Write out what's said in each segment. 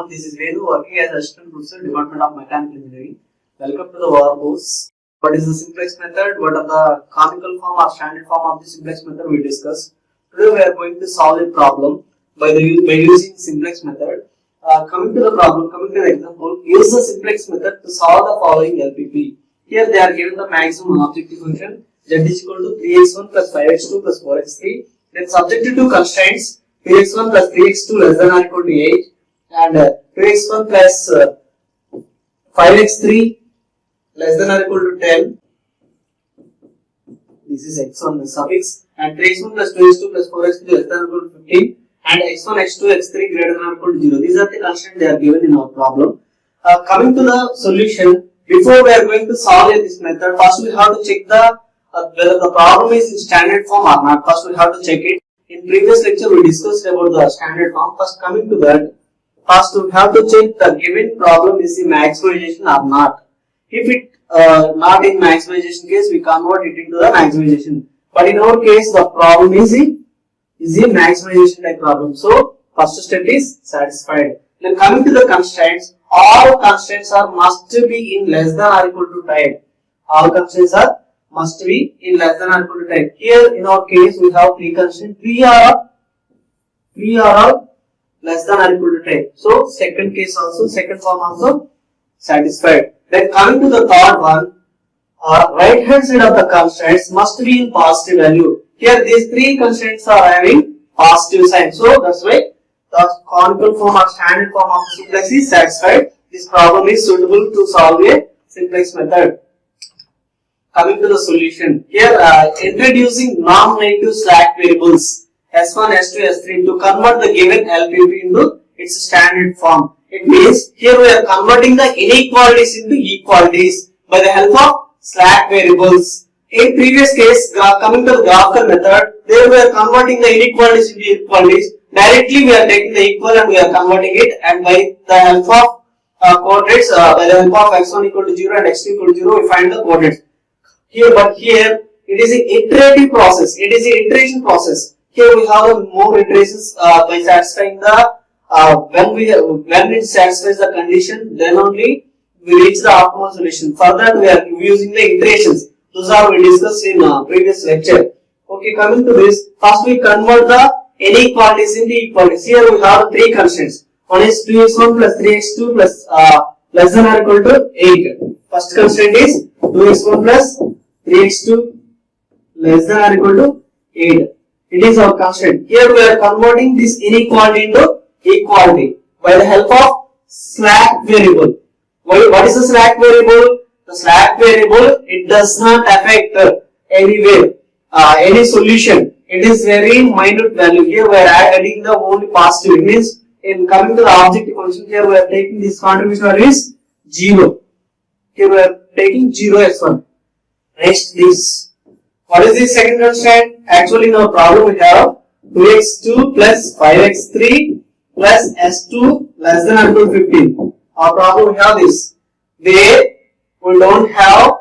everyone, this is Venu working as Assistant Professor, Department of Mechanical Engineering. Welcome to the war course. What is the simplex method? What are the canonical form or standard form of the simplex method we discuss. Today we are going to solve a problem by using simplex method. Coming to the example, use the simplex method to solve the following LPP. Here they are given the maximum objective function z is equal to 3x1 plus 5x2 plus 4x3. Then subjected to constraints 3x1 plus 3x2 less than or equal to 8 and 2x1 plus 5x3 less than or equal to 10. This is x1 suffix, and 3x1 plus 2x2 plus 4x3 less than or equal to 15 and x1, x2, x3 greater than or equal to 0. These are the constraints they are given in our problem. Coming to the solution, before we are going to solve this method, first we have to check the whether the problem is in standard form or not. First we have to check it. In previous lecture we discussed about the standard form. First coming to that, first we have to check the given problem is in maximization or not. If it not in maximization case, we convert it into the maximization. But in our case, the problem is a maximization type problem. So first step is satisfied. Then coming to the constraints, all constraints are must be in less than or equal to type. All constraints are must be in less than or equal to type. Here in our case we have three constraints. Three are all less than or equal to type. So second form also satisfied. Then coming to the third one, right hand side of the constraints must be in positive value. Here these three constraints are having positive sign. So that's why the canonical form or standard form of simplex is satisfied. This problem is suitable to solve a simplex method. Coming to the solution, here introducing non-negative slack variables S1, S2, S3 to convert the given LPP into its standard form. It means here we are converting the inequalities into equalities by the help of slack variables. In previous case, coming to the graphical method, there we are converting the inequalities into equalities. Directly we are taking the equal and we are converting it, and by the help of coordinates, by the help of x1 equal to 0 and x2 equal to 0, we find the coordinates. Here it is an iterative process. It is an iteration process. Here we have more iterations by satisfying the when it satisfies the condition, then only we reach the optimal solution. Further, we are using the iterations. Those are we discussed in previous lecture. Okay, coming to this, first we convert the inequalities into equalities. Here we have three constraints. One is 2x1 plus 3x2 plus less than or equal to 8. First constraint is 2x1 plus 3x2 less than or equal to 8. It is our constraint. Here we are converting this inequality into equality by the help of slack variable. What is the slack variable? The slack variable, it does not affect anywhere any solution. It is very minute value. Here we are adding the only positive. It means in coming to the objective function, here we are taking this contribution value is 0. Here we are taking 0 x1. Next this. What is the second constraint? Actually in our problem we have 2x2 plus 5x3 plus s2 less than or equal to 15. Our problem we have this. There we don't have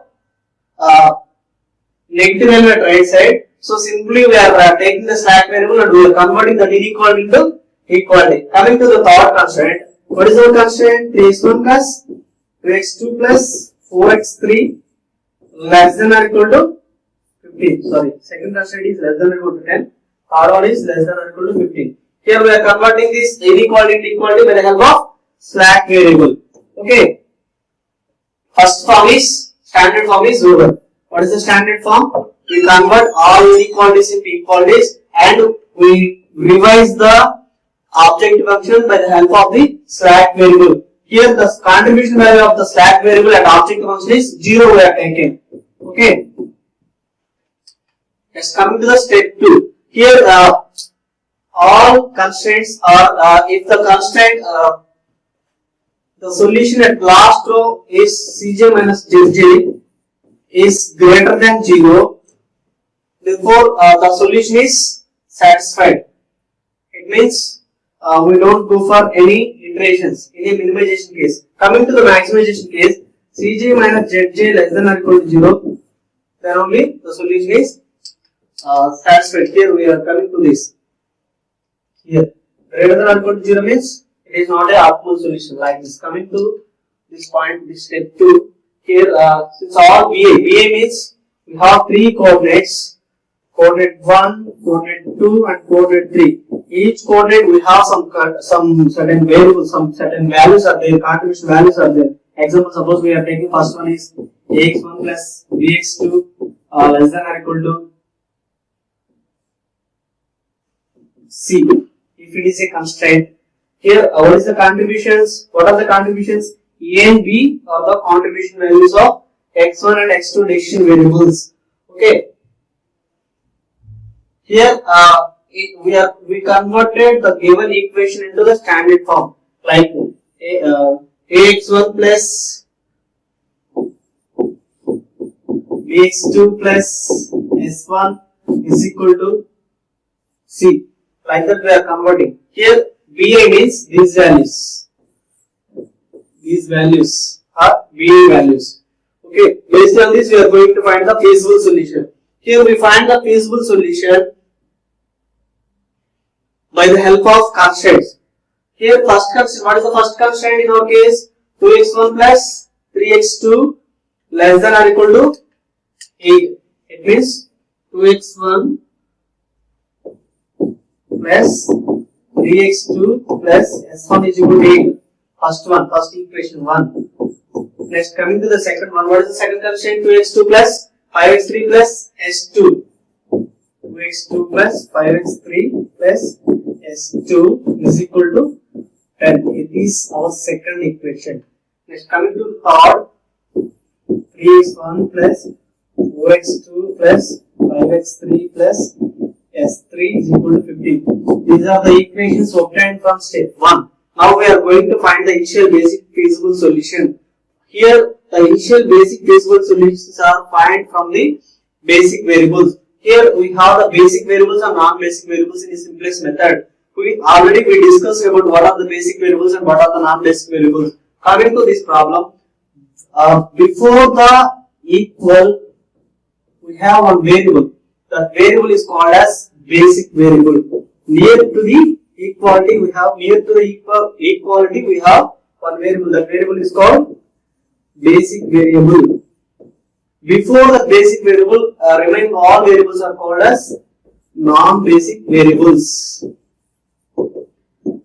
negative value at right side. So simply we are taking the slack variable and we are converting the inequality into equality. Coming to the third constraint. What is our constraint? 3x1 plus 2x2 plus 4x3 less than or equal to 15. Sorry, second constraint is less than or equal to 10. Third one is less than or equal to 15. Here we are converting this inequality into equality by the help of slack variable. Okay. First form is standard form is over. What is the standard form? We convert all inequalities into equalities and we revise the objective function by the help of the slack variable. Here the contribution value of the slack variable and objective function is 0 we are taking. Okay. Next coming to the step 2. Here all constraints are if the constraint the solution at last row is Cj minus Zj is greater than 0, therefore the solution is satisfied. It means we don't go for any iterations in a minimization case. Coming to the maximization case, Cj minus Zj less than or equal to 0, then only the solution is satisfied. Here we are coming to this. Here greater than or equal to 0 means It is not a optimal solution like this. Coming to this point, this step 2. Here, since all BA means we have three coordinates, coordinate 1, coordinate 2 and coordinate 3. Each coordinate we have some certain variables, some certain values are there, contribution values are there. Example, suppose we are taking first one is ax1 plus bx2 less than or equal to C. If it is a constraint, here what is the contributions? What are the contributions? A and B are the contribution values of x1 and x2 decision variables. Okay. Here we converted the given equation into the standard form, like ax1 plus bx2 plus s1 is equal to C. Like that we are converting. Here BA means these values. These values are BA values. Okay. Based on this, we are going to find the feasible solution. Here we find the feasible solution by the help of constraints. Here first constraint, what is the first constraint in our case? 2x1 plus 3x2 less than or equal to 8. It means 2x1 plus 3x2 plus s1 is equal to 8. First equation 1. Next, coming to the second one, what is the second constraint? 2x2 plus 5x3 plus s2. 2x2 plus 5x3 plus s2 is equal to 10. It is our second equation. Next, coming to the third, 3x1 plus 4x2 plus 5x3 plus s3 is equal to 15. These are the equations obtained from step 1. Now we are going to find the initial basic feasible solution. Here the initial basic feasible solutions are found from the basic variables. Here we have the basic variables and non-basic variables in the simplest method. We discussed about what are the basic variables and what are the non-basic variables. Coming to this problem, before the equal, we have one variable. That variable is called as basic variable. Near to the equality, we have one variable. That variable is called basic variable. Before the basic variable, remaining all variables are called as non-basic variables.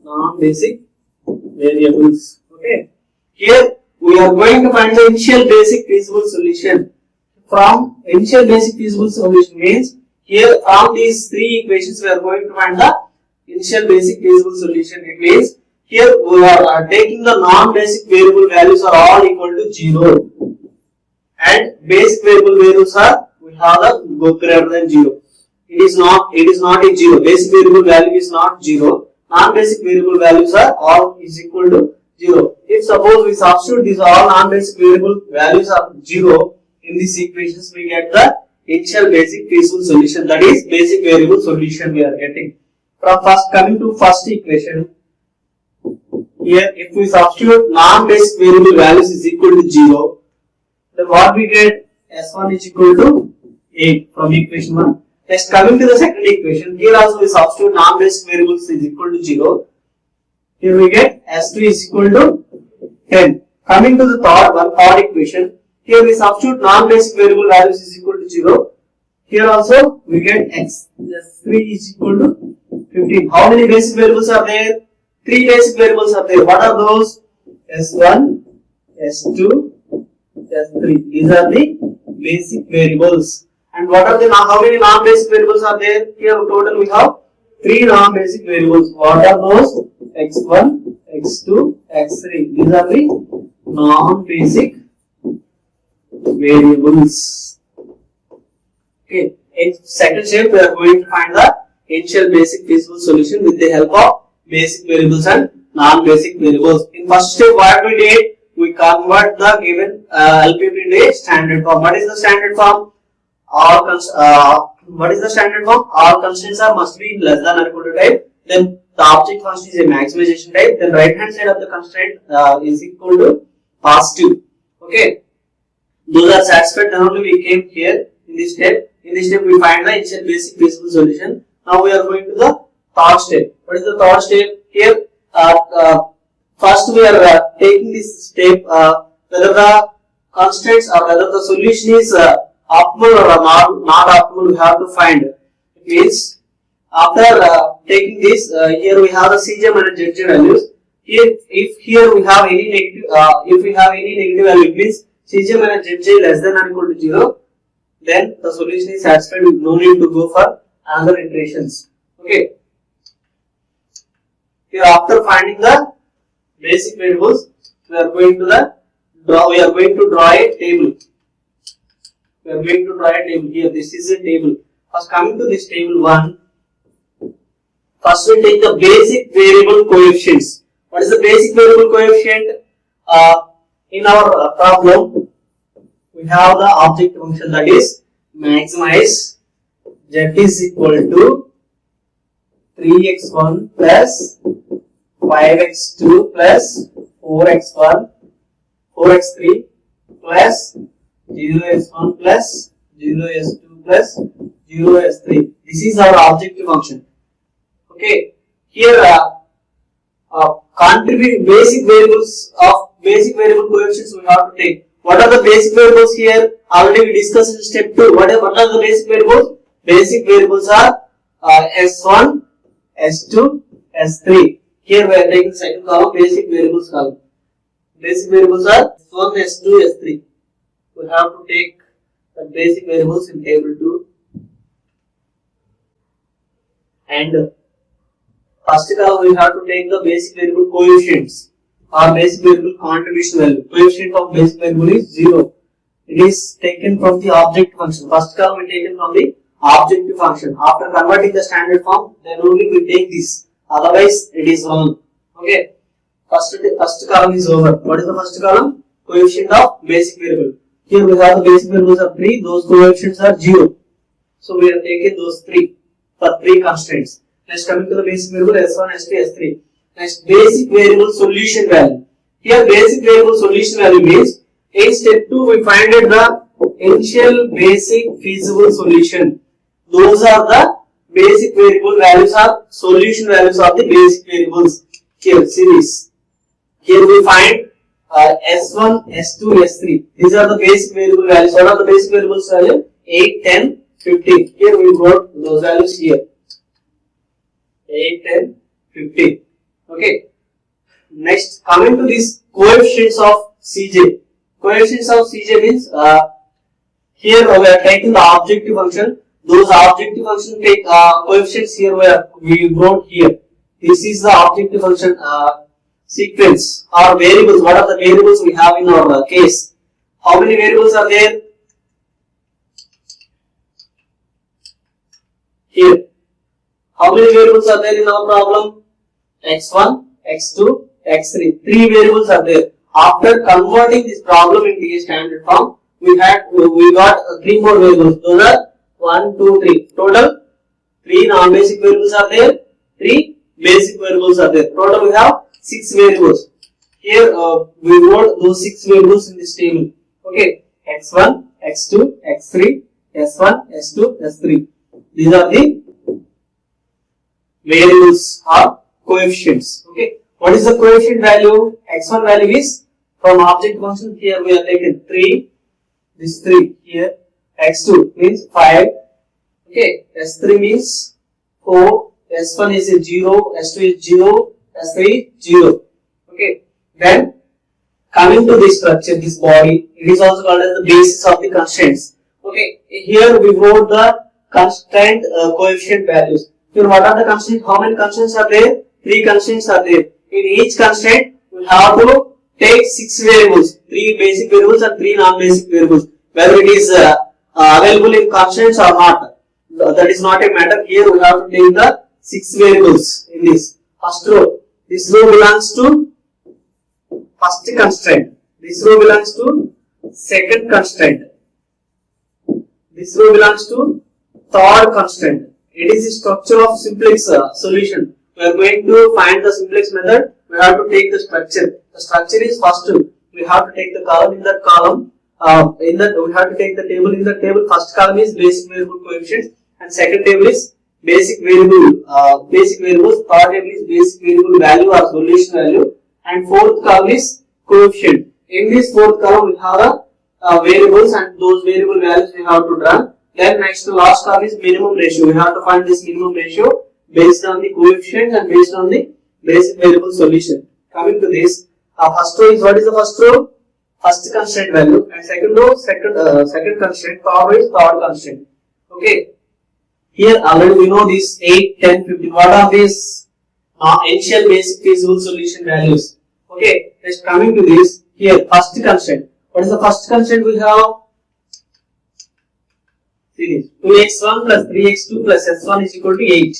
Non-basic variables. Okay. Here we are going to find the initial basic feasible solution. From initial basic feasible solution means here from these three equations we are going to find the initial basic feasible solution. It means here we are taking the non-basic variable values are all equal to 0. And basic variable values are we have the greater than 0. It is not a 0. Basic variable value is not 0. Non-basic variable values are all is equal to 0. If suppose we substitute these all non-basic variable values are 0 in these equations, we get the initial basic feasible solution. That is basic variable solution we are getting. From coming to first equation. Here if we substitute non-basic variable values is equal to 0. Then what we get? S1 is equal to 8 from equation 1. Next, coming to the second equation, here also we substitute non-basic variables is equal to 0. Here we get S3 is equal to 10. Coming to the third equation, here we substitute non-basic variable values is equal to 0. Here also we get S3 is equal to 15. How many basic variables are there? 3 basic variables are there. What are those? S1, S2, S3. These are the basic variables. And what are the how many non-basic variables are there? Here total we have 3 non-basic variables. What are those? X1, X2, X3. These are the non-basic variables. Okay. In second step, we are going to find the initial basic feasible solution with the help of basic variables and non-basic variables. In first step, what we did? We convert the given LPP into a standard form. What is the standard form? What is the standard form? All constraints are must be less than or equal to type. Then the object function is a maximization type. Then right hand side of the constraint is equal to positive. Okay. Those are satisfied. Then only we came here in this step. In this step we find the initial basic feasible solution. Now we are going to the third step. What is the third step? Here First we are taking this step whether the constraints or whether the solution is optimal or not optimal. We have to find. It means after taking this, here we have the Cj minus Zj values. Here, if here we have any negative, if we have any negative value, it means Cj minus Zj less than or equal to 0. Then the solution is satisfied. We no need to go for another iterations. Okay. Here after finding the basic variables, we are going to draw a table. We are going to draw a table here. This is a table. First, coming to this table 1. First, we take the basic variable coefficients. What is the basic variable coefficient? In our problem, we have the objective function, that is maximize z is equal to 3x1 plus 5x2 plus 4x1 4x3 plus 0x1 plus 0x2 plus 0x3. This is our objective function. Okay, here contribute basic variables of basic variable coefficients we have to take. What are the basic variables here? Already we discussed in step 2. What are the basic variables? Basic variables are S1, S2, S3. Here we are taking second column, basic variables column. Basic variables are S1, S2, S3. We have to take the basic variables in table 2. And first column we have to take the basic variable coefficients or basic variable contribution value. Coefficient of basic variable is 0. It is taken from the objective function. First column is taken from the objective function. After converting the standard form, then only we take this. Otherwise, it is wrong. Okay. First column is over. What is the first column? Coefficient of basic variable. Here we have the basic variables are 3. Those coefficients are 0. So we have taken those 3 for 3 constraints. Next, coming to the basic variable S1, S2, S3. Next, basic variable solution value. Here, basic variable solution value means in step 2 we find the initial basic feasible solution. Those are the basic variable values or solution values of the basic variables. Here, see this. Here we find S1, S2, S3. These are the basic variable values. What are the basic variables value? 8, 10, 15. Here we got those values here. 8, 10, 15. Okay. Next, coming to these coefficients of Cj. Coefficients of Cj means here we are taking the objective function. Those objective function take coefficients here we wrote here. This is the objective function sequence or variables. What are the variables we have in our case? How many variables are there? Here. How many variables are there in our problem? X1, X2, X3. 3 variables are there. After converting this problem into a standard form, we got 3 more variables. Those are 1, 2, 3. Total 3 non-basic variables are there. 3 basic variables are there. Total we have 6 variables. Here we wrote those 6 variables in this table. Okay. X1, X2, X3, S1, S2, S3. These are the variables or coefficients. Okay. What is the coefficient value? X1 value is from object function. Here we are taken 3. This 3 here. X2 means 5. Okay. S3 means 4. S1 is 0. S2 is 0. S3 is 0. Okay. Then coming to this structure, this body, it is also called as the basis of the constraints. Okay. Here we wrote the constraint coefficient values. Here what are the constraints? How many constraints are there? 3 constraints are there. In each constraint, we have to take 6 variables, 3 basic variables and 3 non-basic variables. Whether it is available in constraints or not, that is not a matter. Here we have to take the 6 variables in this first row. This row belongs to first constraint. This row belongs to second constraint. This row belongs to third constraint. It is a structure of simplex solution. We are going to find the simplex method. We have to take the structure. The structure is first. We have to take the column. In that column, we have to take the table. In the table, first column is basic variable coefficients, and second table is basic variable basic variables. Third table is basic variable value or solution value, and fourth column is coefficient. In this fourth column we have the variables, and those variable values we have to draw. Then next last column is minimum ratio. We have to find this minimum ratio based on the coefficients and based on the basic variable solution. Coming to this, first row is, what is the first row? First constraint value, and second row second constraint, third row is third constraint. Okay. Here already we know these 8, 10, 15. What are these initial basic feasible solution values? Okay. Just coming to this, here first constraint. What is the first constraint we have? See this, 2x1 plus 3x2 plus s1 is equal to 8.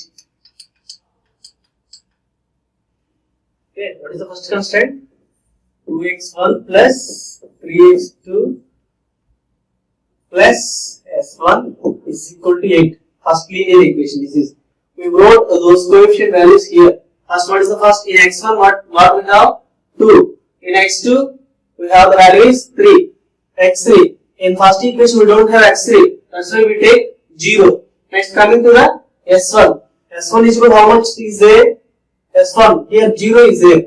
Okay. What is the first constraint? 2x1 plus 3x2 plus s1 is equal to 8. First linear equation. This is, we wrote those coefficient values here. First, what is the first? In x1 what we have? 2. In x2 we have the value is 3. x3. In first equation we don't have x3. That's why we take 0. Next, coming to the s1. s1 is equal to how much is there? s1. Here 0 is there.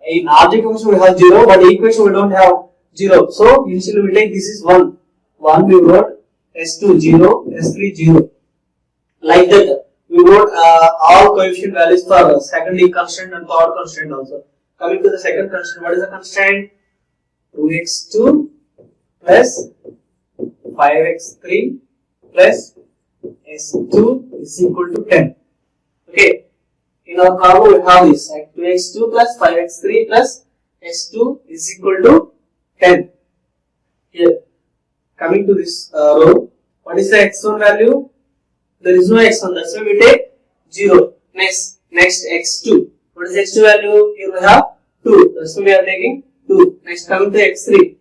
In object function we have 0, but equation we don't have 0. So initially we take this is 1. 1 we wrote, s2 0, s3 0. Like that we wrote all coefficient values for second constraint and third constraint also. Coming to the second constraint, what is the constraint? 2x2 plus 5x3 plus s2 is equal to 10. Okay. In our problem we have this, 2x2 plus 5x3 plus s2 is equal to 10. Here, coming to this row, what is the x1 value? There is no x1, that's why we take 0. Next x2. What is x2 value? Here we have 2, that's why we are taking 2. Next, coming to x3.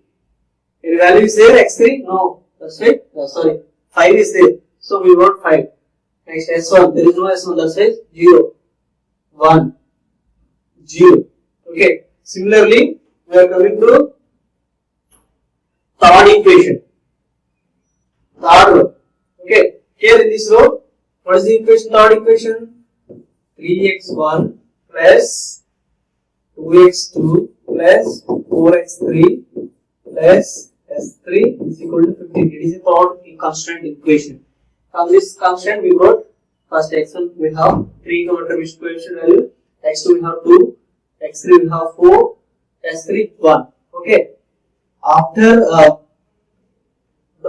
Here value is there, x3? No, that's why, sorry, 5 is there. So we wrote 5. Next s1, there is no s1, that's why 0. 1, 0. Okay. Similarly, we are coming to third equation. Third row. Okay. Here in this row, what is the equation? Third equation? 3x1 plus 2x2 plus 4x3 plus s3 is equal to 15. It is a third constraint equation. From this constraint, we wrote first x1 we have 3 contribution coefficient value, x2 we have 2, x3 we have 4, s3 1. Okay.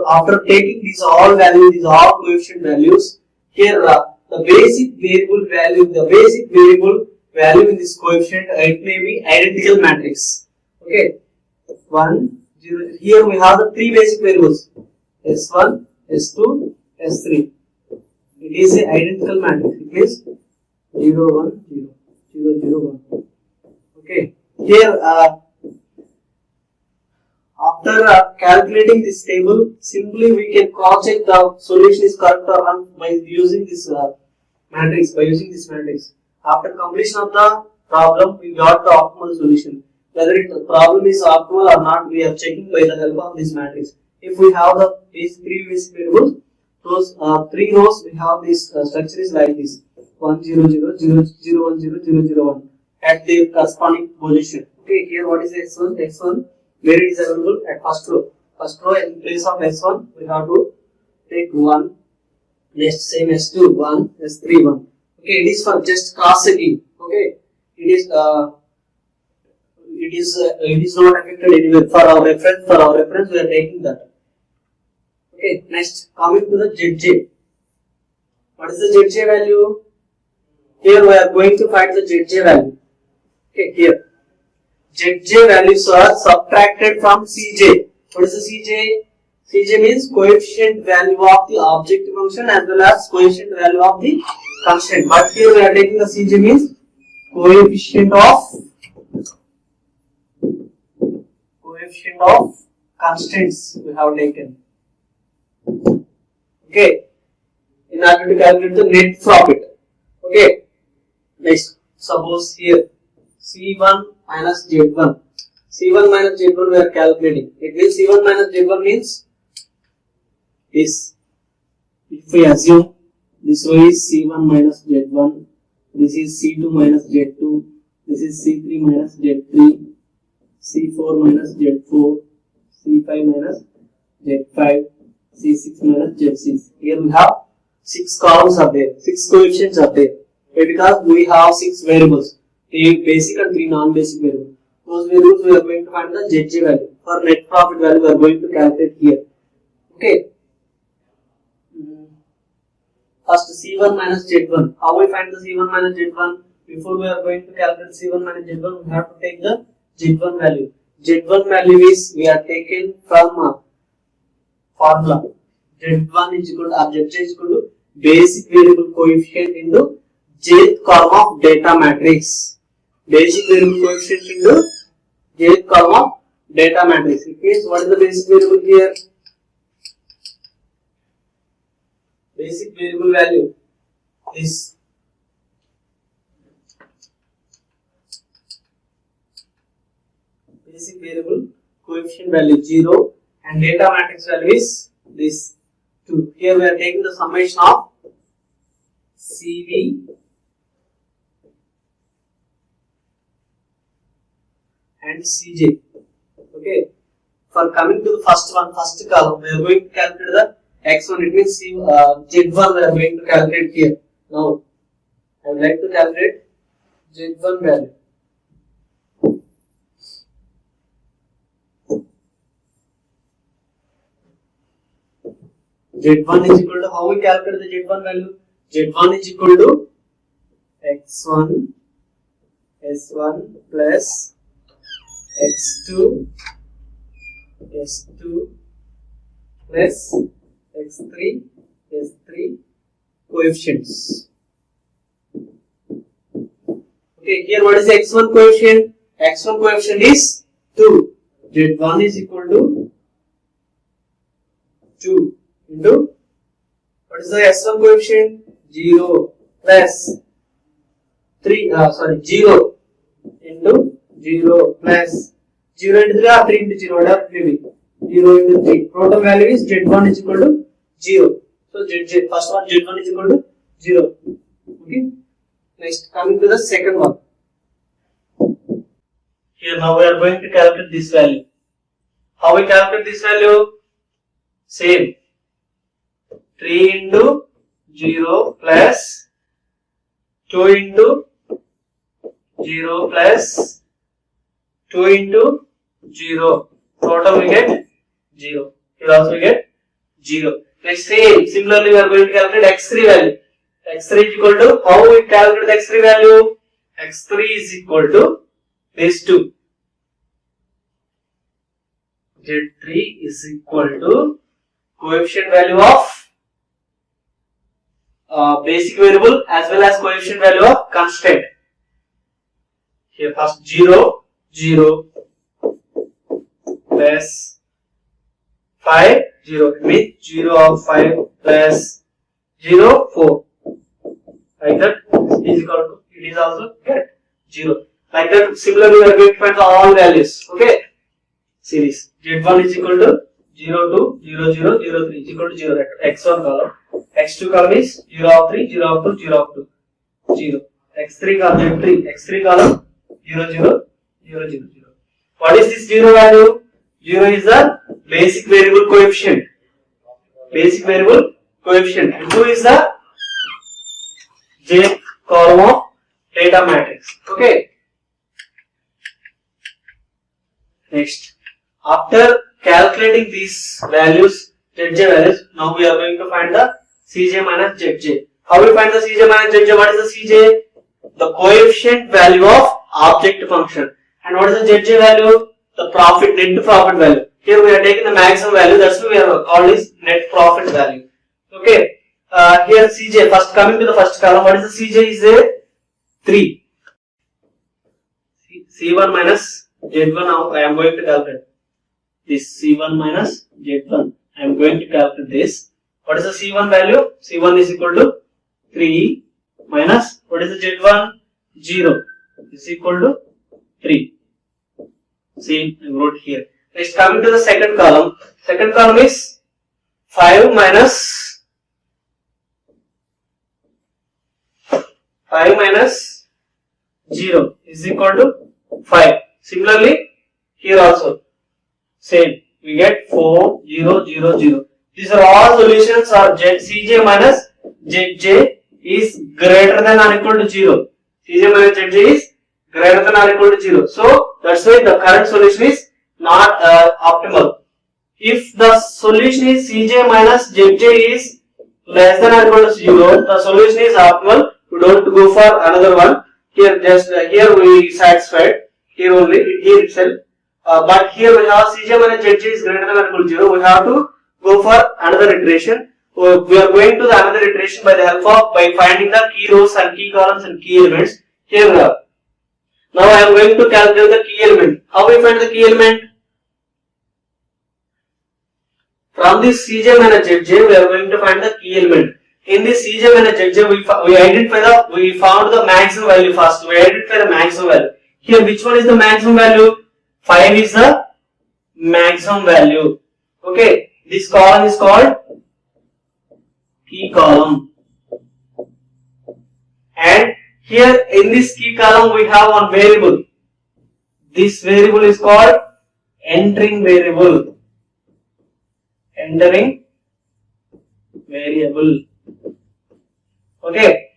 After taking these all values, these all coefficient values, here the basic variable value in this coefficient, it may be identical matrix. Okay. 1, 0. Here we have the 3 basic variables, s1, s2, s3. It is an identical matrix. It means 0, 1, 0, 0, 0, 1. Okay. Here, after calculating this table, simply we can cross check the solution is correct or wrong by using this matrix. After completion of the problem, we got the optimal solution. Whether the problem is optimal or not, we are checking by the help of this matrix. If we have these 3 basic variables, those 3 rows, we have this structure is like this: 1, 0, 0, 0, 0, 1, 0, 0, 0, 1 at their corresponding position. Okay, here what is x1? X1 where it is available at first row. First row, in place of s1, we have to take 1. Next, same s2, 1, s3, 1. Okay, it is for just cross checking. Okay, it is not affected anywhere. For our reference, we are taking that. Okay, next, coming to the ZJ. What is the ZJ value? Here we are going to find the ZJ value. Okay, here. ZJ values are subtracted from CJ. What is the CJ? CJ means coefficient value of the objective function as well as coefficient value of the constant. But here we are taking the CJ means coefficient of constants we have taken. Okay. In order to calculate the net profit. Okay. Next, suppose here C1 minus Z1. C1 minus Z1 we are calculating. It means C1 minus Z1 means this. If we assume this row is C1 minus Z1, this is C2 minus Z2, This is C3 minus Z3, C4 minus Z4, C5 minus Z5, C6 minus Z6. Here we have 6 columns are there, 6 coefficients are there. Because we have 6 variables, 3 basic and 3 non-basic variables. Those variables we are going to find the ZJ value. For net profit value we are going to calculate here. Okay. First C1 minus Z1. How we find the C1 minus Z1? Before we are going to calculate C1 minus Z1, we have to take the Z1 value. Z1 value is we are taken from formula. Z1 is equal to ZJ is equal to basic variable coefficient into jth column of data matrix. Basic variable coefficient into jth column of data matrix. It means what is the basic variable here? Basic variable value is basic variable coefficient value 0 and data matrix value is this 2. Here we are taking the summation of CV and CJ. Okay. For coming to the first column, we are going to calculate the x1. It means Z1 we are going to calculate here. Now, I would like to calculate Z1 value. Z1 is equal to, how we calculate the Z1 value? Z1 is equal to x1 s1 plus x2 s2 plus x3 s3 coefficients. Okay, here what is the x1 coefficient? X1 coefficient is 2. Z1 is equal to 2 into, what is the S1 coefficient? 0 plus 0 into 0 plus 0 into 3 or 3 into 0, whatever it may be. 0 into 3. Total value is Z1 is equal to 0. So first one Z1 is equal to 0. Okay. Next, coming to the second one. Here now we are going to calculate this value. How we calculate this value? Same. 3 into 0 plus 2 into 0 plus 2 into 0. Total we get 0. Here also we get 0. Next, similarly we are going to calculate x3 value. x3 is equal to, how we calculate the x3 value? x3 is equal to this 2. Z3 is equal to coefficient value of basic variable as well as coefficient value of constant. Here first 0, 0 plus 5, 0. It means 0 of 5 plus 0, 4. Like that is equal to, it is also get 0. Like that, similarly we are going to find all values. Okay. See this. Z1 is equal to 0, 2, 0, 0, 0, 3 is equal to 0. X1 column. X2 column is 0 of 3, 0 of 2, 0 of 2. 0. X3 column, X3 column 0, 0, 0, 0, 0. What is this 0 value? 0 is the basic variable coefficient. Basic variable coefficient. And 2 is the J column of data matrix. Okay. Next, after calculating these values, ZJ values, now we are going to find the CJ minus ZJ. How we find the CJ minus ZJ? What is the CJ? The coefficient value of object function. And what is the ZJ value? The profit, net profit value. Here we are taking the maximum value, that's why we are called is net profit value. Okay. Here CJ, first coming to the first column, what is the CJ is there? 3. C1 minus Z1 now I am going to calculate. This C1 minus Z1. I am going to calculate this. What is the C1 value? C1 is equal to 3 minus, what is the Z1? 0 is equal to 3. See, I wrote here. Next, coming to the second column. Second column is 5 minus 5 minus 0 is equal to 5. Similarly, here also same. We get 4, 0, 0, 0. These are all solutions are Cj minus Zj is greater than or equal to 0. Cj minus Zj is greater than or equal to 0. So that's why the current solution is not optimal. If the solution is Cj minus Zj is less than or equal to 0, the solution is optimal. We don't go for another one. Here just here we satisfied. Here only here itself. But here we have Cj minus Zj is greater than or equal to 0. We have to go for another iteration. We are going to the another iteration by the help of by finding the key rows and key columns and key elements. Here now I am going to calculate the key element. How we find the key element? From this Cj minus Zj we are going to find the key element. In this Cj minus Zj we found the maximum value first. We identify the maximum value. Here which one is the maximum value? 5 is the maximum value. Okay, this column is called key column. And here in this key column we have one variable. This variable is called entering variable. Entering variable. Okay.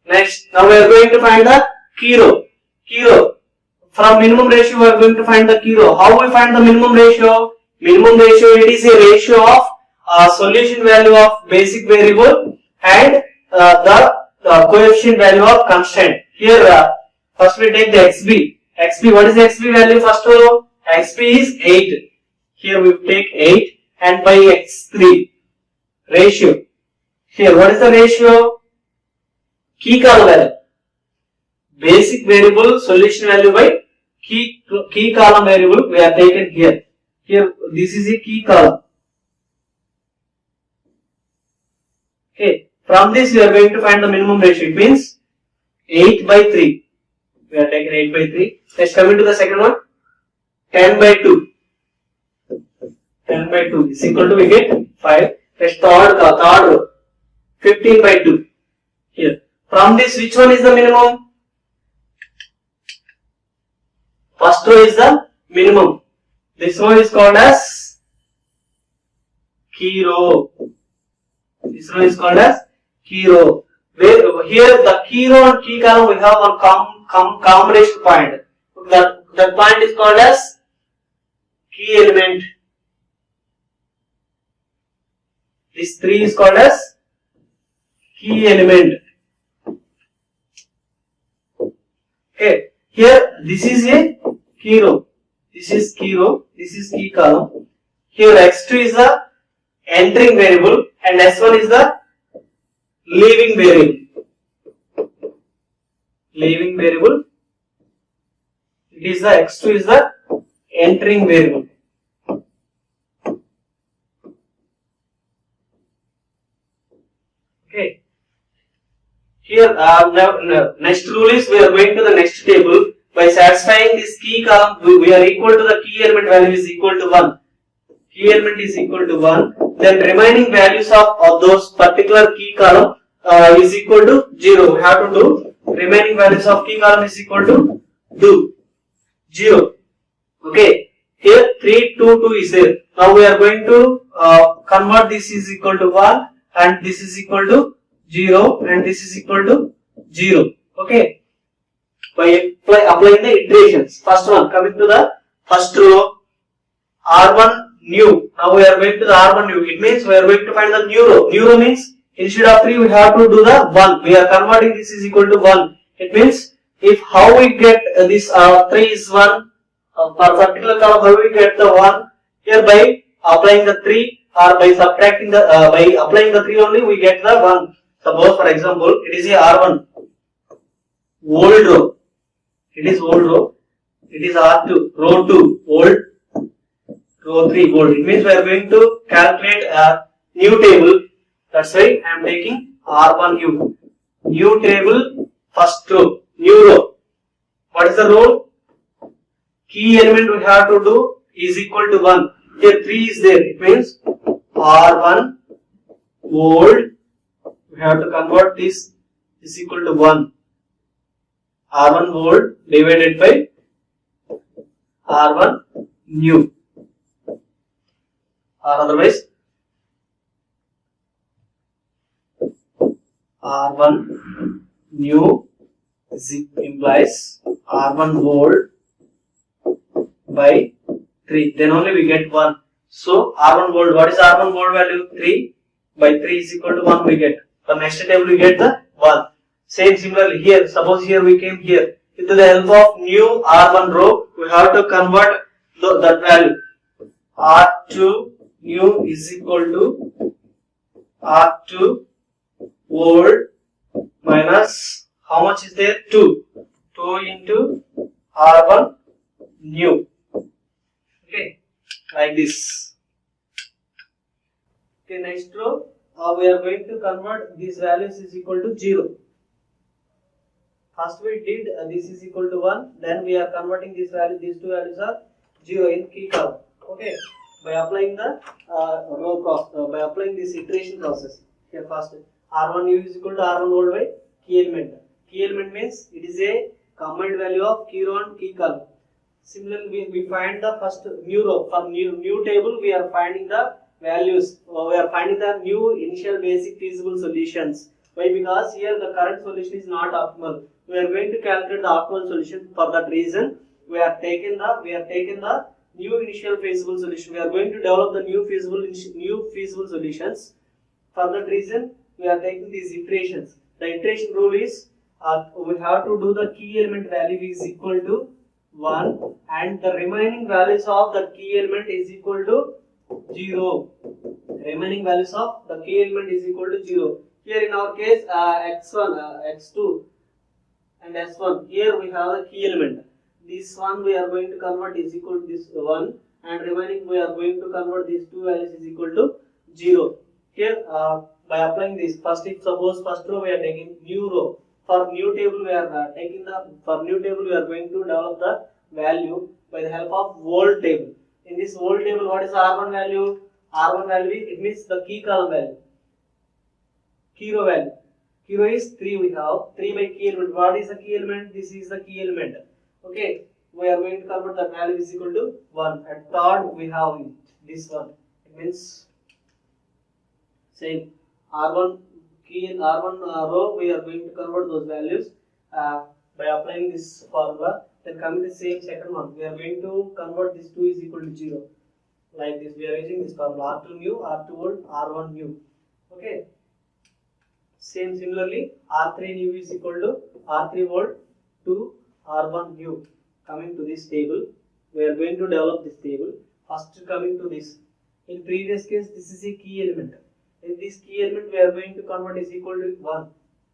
Next, now we are going to find the key row. Key row. From minimum ratio we are going to find the key row. How we find the minimum ratio? Minimum ratio, it is a ratio of solution value of basic variable and the coefficient value of constant. Here first we take the xb. xb, what is the xb value first row? xb is 8. Here we take 8 and by x3 ratio. Here what is the ratio? Key column value. Basic variable solution value by key column variable we are taken here. Here this is a key column. Okay. From this we are going to find the minimum ratio. It means 8 by 3. We are taking 8 by 3. Let's come into the second one. 10 by 2. 10 by 2 is equal to we get 5. Let's third row. 15 by 2. Here. From this which one is the minimum? First row is the minimum. This row is called as key row. This row is called as key row. Where here the key row and key column we have one combination point. That point is called as key element. This 3 is called as key element. Okay. Here this is a key row. This is key row. This is key column. Here x2 is the entering variable and s1 is the leaving variable. Leaving variable. It is the x2 is the entering variable. Okay. Here next rule is we are going to the next table. By satisfying this key column, we are equal to the key element value is equal to 1. Key element is equal to 1. Then remaining values of those particular key column is equal to 0. We have to do remaining values of key column is equal to 0. Okay. Here 3, 2, 2 is there. Now we are going to convert this is equal to 1 and this is equal to 0 and this is equal to 0. Okay. By applying the iterations. First one, coming to the first row, R1 new. Now we are going to the R1 new. It means we are going to find the new row. New row means instead of 3 we have to do the 1. We are converting this is equal to 1. It means if how we get this 3 is 1 for particular column, how we get the 1? Here by applying the 3 or by subtracting the by applying the 3 only we get the 1. Suppose for example it is a R1 old row. It is old row. It is R2 row 2 old, row 3 old. It means we are going to calculate a new table. That's why I am taking R1 new. New table first row. New row. What is the rule? Key element we have to do is equal to 1. Here 3 is there. It means R1 old. We have to convert this is equal to 1. R1 volt divided by R1 new, or otherwise R1 new implies R1 volt by 3. Then only we get 1. So R1 volt, what is R1 volt value? 3 by 3 is equal to 1 we get. For next table we get the 1. Same similarly here, suppose here we came here. With the help of new R1 row, we have to convert that value. R2 new is equal to R2 volt minus, how much is there? 2. 2 into R1 new. Okay, like this. Okay, next row, we are going to convert these values is equal to 0. First we did this is equal to 1, then we are converting this value, these two values are 0 in key column. Okay, by applying the row process, by applying this iteration process. Here first R1 u is equal to R1 volt by key element. Key element means it is a combined value of key row and key column. Similarly, we find the first new row. For new table, we are finding the values. We are finding the new initial basic feasible solutions. Why? Because here the current solution is not optimal. We are going to calculate the optimal solution. For that reason, we are taking the new initial feasible solution. We are going to develop the new feasible solutions. For that reason, we are taking these iterations. The iteration rule is we have to do the key element value is equal to 1 and the remaining values of the key element is equal to 0. Remaining values of the key element is equal to 0. Here in our case x1, x2 and s1. Here we have the key element. This one we are going to convert is equal to this 1 and remaining we are going to convert these two values is equal to 0. Here by applying this, first if suppose first row we are taking new row. For new table we are we are going to develop the value by the help of volt table. In this volt table, what is R1 value? R1 value it means the key column value. Key row value. Key row is 3 we have. 3 by key element. What is the key element? This is the key element. Okay. We are going to convert the value is equal to 1. At third we have this one. It means same R1 key in R1 row we are going to convert those values by applying this formula. Then coming to the same second one, we are going to convert this 2 is equal to 0. Like this, we are using this formula R2 new, R2 volt, R1 new. Okay. Same similarly, R3 new is equal to R3 volt to R1 new. Coming to this table, we are going to develop this table. First coming to this. In previous case, this is a key element. In this key element, we are going to convert is equal to 1.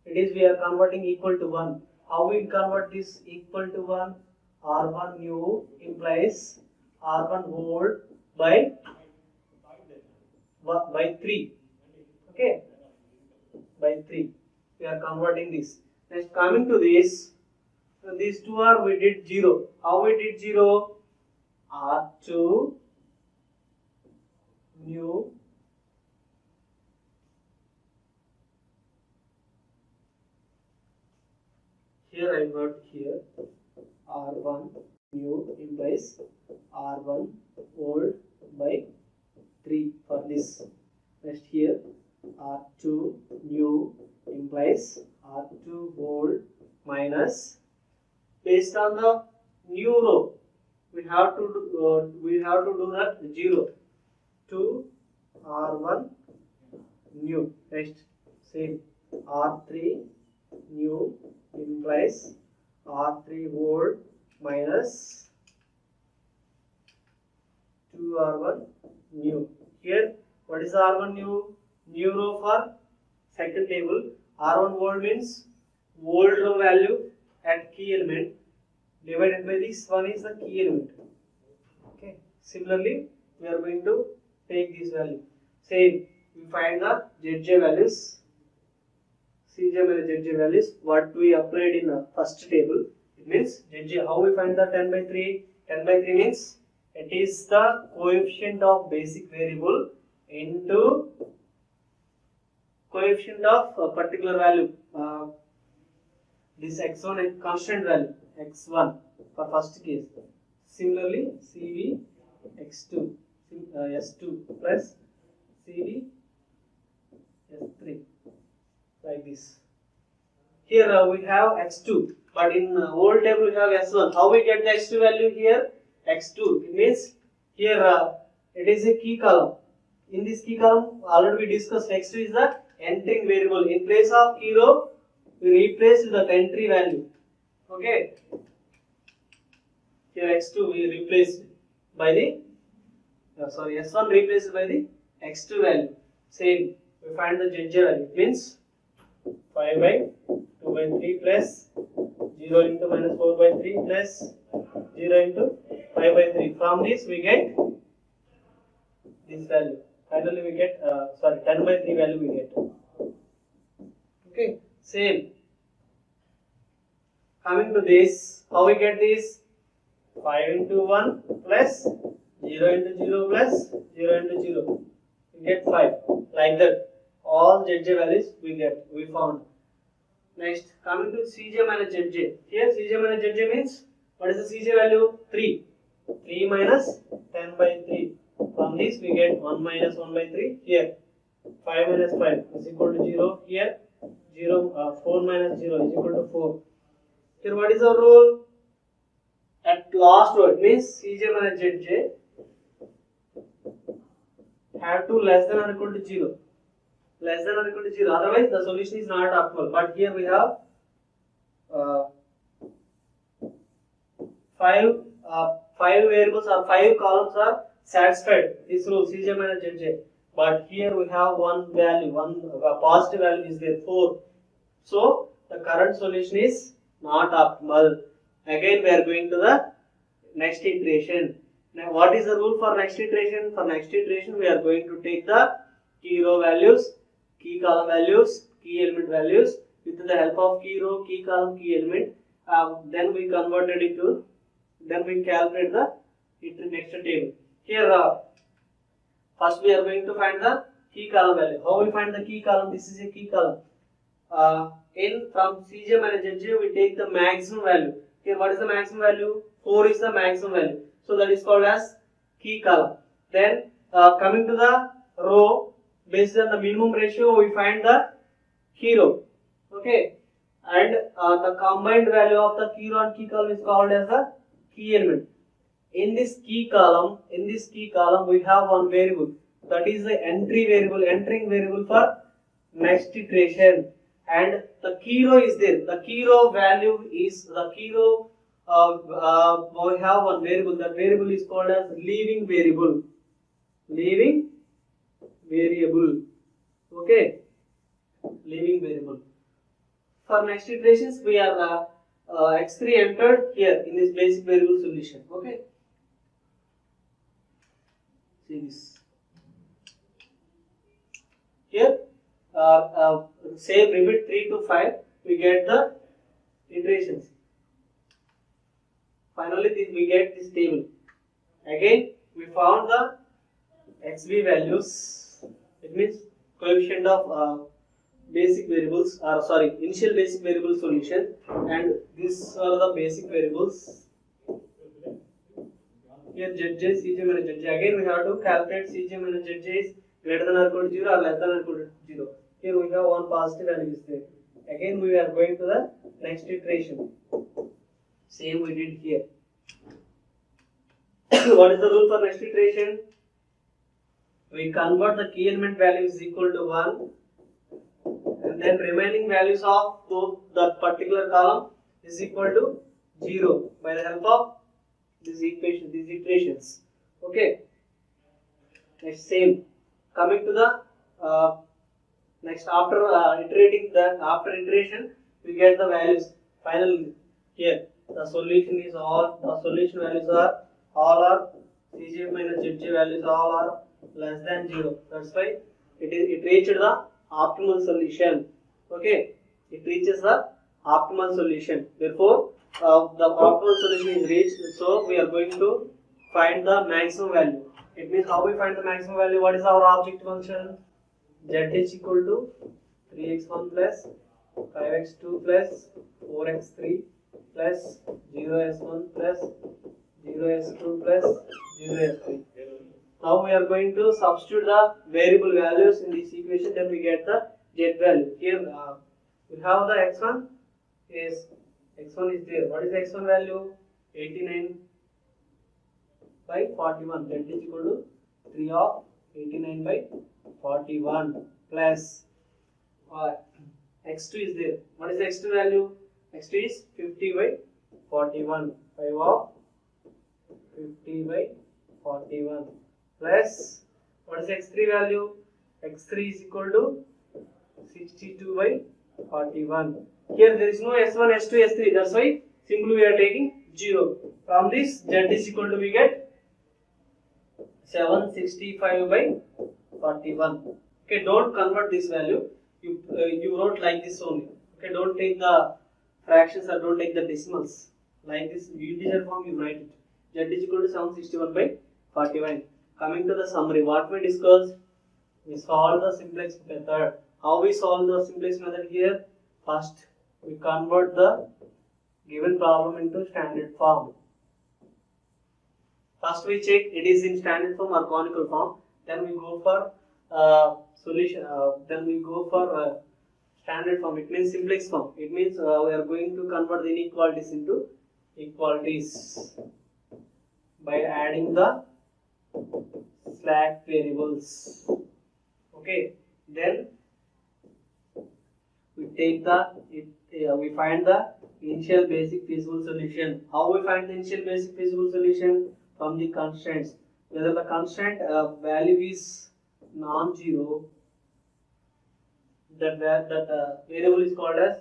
It is we are converting equal to 1. How we convert this equal to 1? R1 new implies R1 volt by 3. Okay, by 3. We are converting this. Next, coming to this, so these two are we did 0. How we did 0? R2 new here I got here R1 new implies R1 volt by 3 for this. Next here R2 new implies R2 volt minus, based on the new row we have to do that 0 to R1 new. Next same R3 new implies R3 volt minus 2 R1 new. Here what is R1 new? New row for second table. R1 volt means volt row value at key element divided by this one is the key element. Okay. Similarly, we are going to take this value. Same, we find the ZJ values. Cj minus Zj values what we applied in the first table. It means Zj, how we find the 10 by 3? 10 by 3 means it is the coefficient of basic variable into coefficient of a particular value. this x1 is constant value x1 for first case. Similarly, CV x2 s2 plus CV s3 like this. Here we have x2, but in old table we have s1. How we get the x2 value here? X2. It means here it is a key column. In this key column, already we discussed x2 is the entering variable. In place of key row, we replace the entry value. Okay. Here x2 we replaced by the s1 replaced by the x2 value. Same. We find the ZJ value. It means 5 by 2 by 3 plus 0 into minus 4 by 3 plus 0 into 5 by 3. From this we get this value. Finally we get 10 by 3 value we get. Okay, same. Coming to this, how we get this? 5 into 1 plus 0 into 0 plus 0 into 0. We get 5. Like that. All ZJ values we found. Next, coming to Cj minus Zj. Here Cj minus Zj means, what is the Cj value? 3. 3 minus 10 by 3. From this we get 1 minus 1 by 3. Here 5 minus 5 is equal to 0. Here 4 minus 0 is equal to 4. Here what is our rule? At last row, it means Cj minus Zj have to less than or equal to 0. Less than or equal to 0. Otherwise, the solution is not optimal. But here we have 5 variables or 5 columns are satisfied. This rule Cj minus Zj. But here we have one value, one positive value is there 4. So the current solution is not optimal. Again, we are going to the next iteration. Now, what is the rule for next iteration? For next iteration, we are going to take the key row values, key column values, key element values with the help of key row, key column, key element. Then we converted it to, then we calculate the next table. Here, first we are going to find the key column value. How we find the key column? This is a key column. From Cj minus Zj, we take the maximum value. Here, what is the maximum value? 4 is the maximum value. So that is called as key column. Then coming to the row, based on the minimum ratio, we find the key row. Okay, and the combined value of the key row and key column is called as the key element. In this key column, we have one variable, that is the entering variable for next iteration, and the key row is there. The key row value is the key row. We have one variable. That variable is called as leaving variable. Okay, leaving variable. For next iterations, we are x3 entered here in this basic variable solution. Okay. See this. Here, same repeat 3 to 5, we get the iterations. Finally, we get this table. Again, we found the xv values. It means coefficient of basic variables, or sorry, initial basic variable solution, and these are the basic variables. Here Zj, Cj minus Zj. Again, we have to calculate Cj minus Zj is greater than or equal to 0 or less than or equal to 0. Here we have one positive value is there. Again, we are going to the next iteration. Same we did here. What is the rule for next iteration? We convert the key element value is equal to 1, and then remaining values of that particular column is equal to 0 by the help of these iterations. Okay. Next, same. Coming to the next, after after iteration, we get the values. Finally, here the solution is the solution values are Cj minus Zj values are less than 0. That's why it reached the optimal solution. Okay, it reaches the optimal solution. Therefore, the optimal solution is reached. So we are going to find the maximum value. It means how we find the maximum value? What is our objective function? Z is equal to 3x1 plus 5x2 plus 4x3 plus 0s1 plus 0s2 plus 0s3. Now we are going to substitute the variable values in this equation, then we get the z value. Here we have the x1 is x1 is there. What is the x1 value? 89 by 41. That is equal to 3 of 89 by 41 plus x2 is there. What is the x2 value? x2 is 50 by 41. 5 of 50 by 41 plus what is x3 value? x3 is equal to 62 by 41. Here there is no s1, s2, s3. That's why simply we are taking 0. From this z is equal to we get 765 by 41. Okay, don't convert this value. You wrote like this only. Okay, don't take the fractions or don't take the decimals. Like this integer form you write it. Z is equal to 761 by 41. Coming to the summary, what we discussed, we solve the simplex method. How we solve the simplex method here? First, we convert the given problem into standard form. First, we check it is in standard form or conical form. Then we go for solution. Then we go for standard form. It means simplex form. It means we are going to convert the inequalities into equalities by adding the slack variables. Okay, then we take we find the initial basic feasible solution. How we find the initial basic feasible solution? From the constraints. Whether the constraint value is non-zero, that variable is called as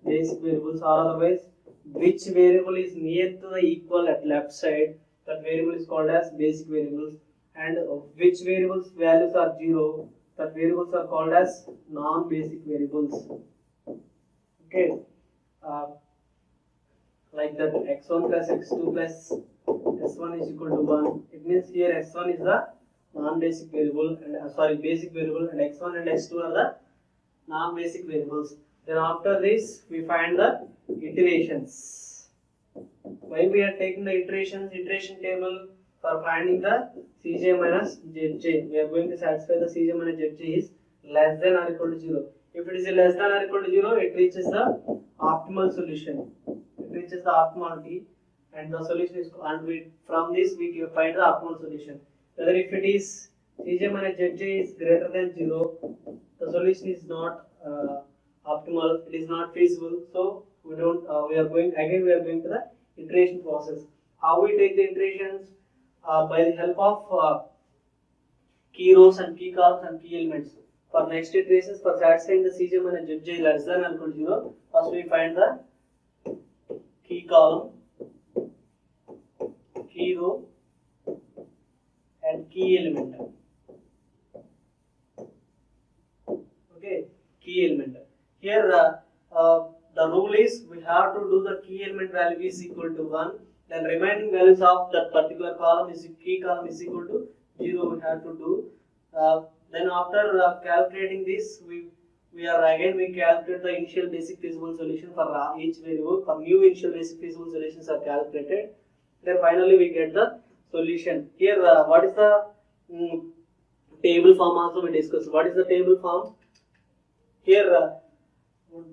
basic variables, or otherwise which variable is near to the equal at left side, that variable is called as basic variables, and which variables values are 0, that variables are called as non-basic variables. Okay, like that x1 plus x2 plus s1 is equal to 1. It means here s1 is the non-basic variable and basic variable, and x1 and x2 are the non-basic variables. Then after this we find the iterations. Why we are taking the iteration table? For finding the Cj minus Zj. We are going to satisfy the Cj minus Zj is less than or equal to 0. If it is less than or equal to 0, it reaches the optimal solution. It reaches the optimality, and the solution is, and from this we find the optimal solution. Whether if it is Cj minus Zj is greater than 0, the solution is not optimal. It is not feasible. So we don't. We are going to the iteration process. How we take the iterations? By the help of key rows and key columns and key elements. For next iterations, for satisfying the Cj minus Zj less than or equal to 0, first we find the key column, key row, and key element. Okay, key element. Here the rule is we have to do the key element value is equal to 1. Then remaining values of that particular column is key column is equal to 0. We have to do. Then after calculating this, we calculate the initial basic feasible solution for each variable. For new initial basic feasible solutions are calculated. Then finally we get the solution. Here what is the table form also we discussed. What is the table form? Here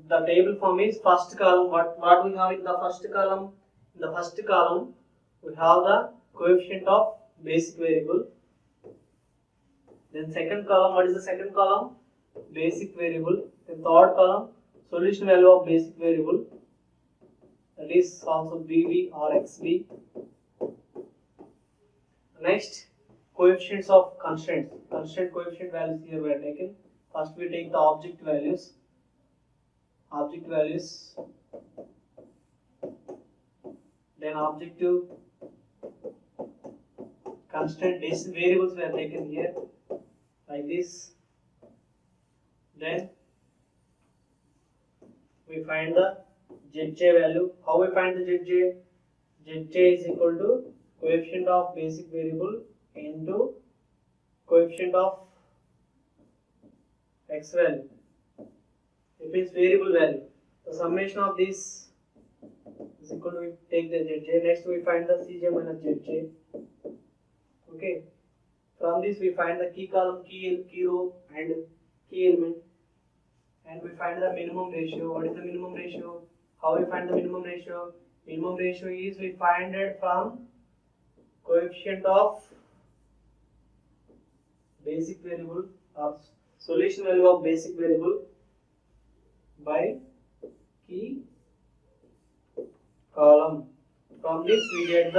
the table form is first column. What we have in the first column? In the first column we have the coefficient of basic variable. Then second column, what is the second column? Basic variable. Then third column, solution value of basic variable. That is also BV or XB. Next, coefficients of constraints. Constraint coefficient values here were taken. First we take the object values. Object values. Then objective constraint variables were taken here. Like this. Then we find the Zj value. How we find the Zj? Zj is equal to coefficient of basic variable into coefficient of x value. It means variable value. The summation of these is equal to, we take the Zj. Next we find the Cj minus Zj. Okay. From this we find the key column, key row and key element, and we find the minimum ratio. What is the minimum ratio? How we find the minimum ratio? Minimum ratio is we find it from coefficient of basic variable or solution value of basic variable by key column. From this we get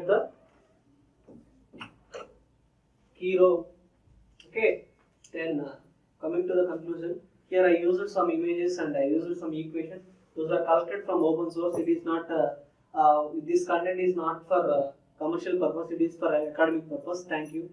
the key row. Okay. Then coming to the conclusion, here I used some images and I used some equations. Those are collected from open source. It is not this content is not for commercial purpose. It is for academic purpose. Thank you.